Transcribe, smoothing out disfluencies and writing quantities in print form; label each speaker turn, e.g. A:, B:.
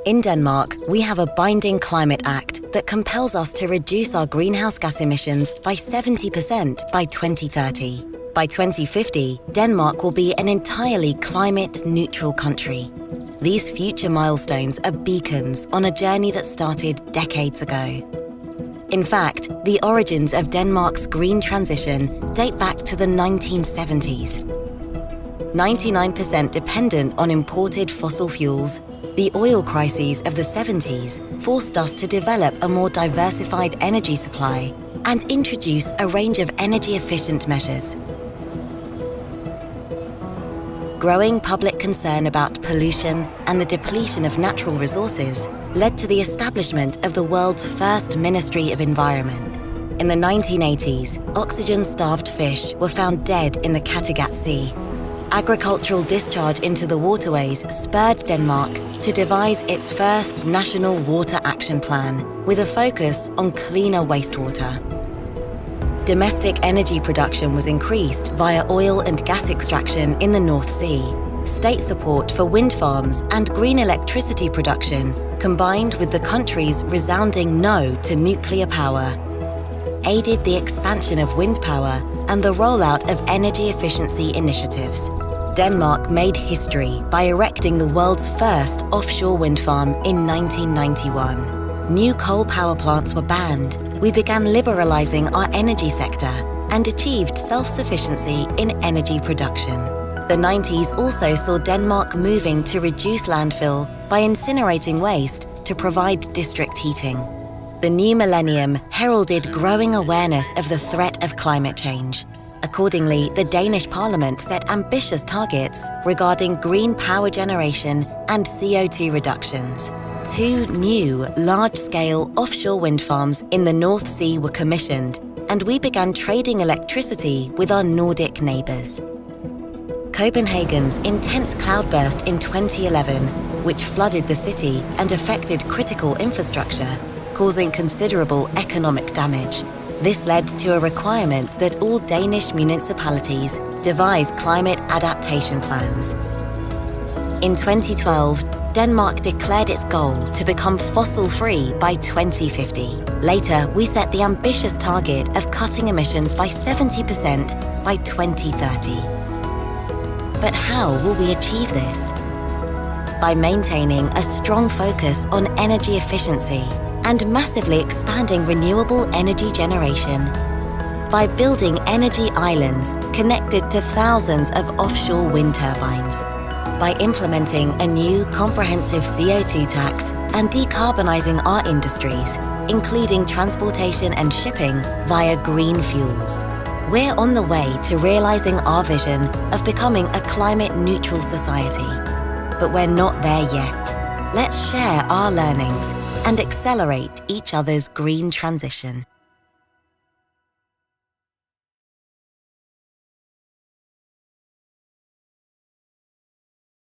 A: In Denmark, we have a binding climate act that compels us to reduce our greenhouse gas emissions by 70% by 2030. By 2050, Denmark will be an entirely climate-neutral country. These future milestones are beacons on a journey that started decades ago. In fact, the origins of Denmark's green transition date back to the 1970s. 99% dependent on imported fossil fuels, the oil crises of the 70s forced us to develop a more diversified energy supply and introduce a range of energy-efficient measures. Growing public concern about pollution and the depletion of natural resources led to the establishment of the world's first Ministry of Environment. In the 1980s, oxygen-starved fish were found dead in the Kattegat Sea. Agricultural discharge into the waterways spurred Denmark to devise its first national water action plan with a focus on cleaner wastewater. Domestic energy production was increased via oil and gas extraction in the North Sea. State support for wind farms and green electricity production, combined with the country's resounding no to nuclear power, aided the expansion of wind power and the rollout of energy efficiency initiatives. Denmark made history by erecting the world's first offshore wind farm in 1991. New coal power plants were banned. We began liberalizing our energy sector and achieved self-sufficiency in energy production. The 90s also saw Denmark moving to reduce landfill by incinerating waste to provide district heating. The new millennium heralded growing awareness of the threat of climate change. Accordingly, the Danish Parliament set ambitious targets regarding green power generation and CO2 reductions. 2 new, large-scale offshore wind farms in the North Sea were commissioned, and we began trading electricity with our Nordic neighbours. Copenhagen's intense cloudburst in 2011, which flooded the city and affected critical infrastructure, causing considerable economic damage. This led to a requirement that all Danish municipalities devise climate adaptation plans. In 2012, Denmark declared its goal to become fossil-free by 2050. Later, we set the ambitious target of cutting emissions by 70% by 2030. But how will we achieve this? By maintaining a strong focus on energy efficiency and massively expanding renewable energy generation. By building energy islands connected to thousands of offshore wind turbines. By implementing a new comprehensive CO2 tax and decarbonizing our industries, including transportation and shipping via green fuels. We're on the way to realizing our vision of becoming a climate-neutral society. But we're not there yet. Let's share our learnings and accelerate each other's green transition.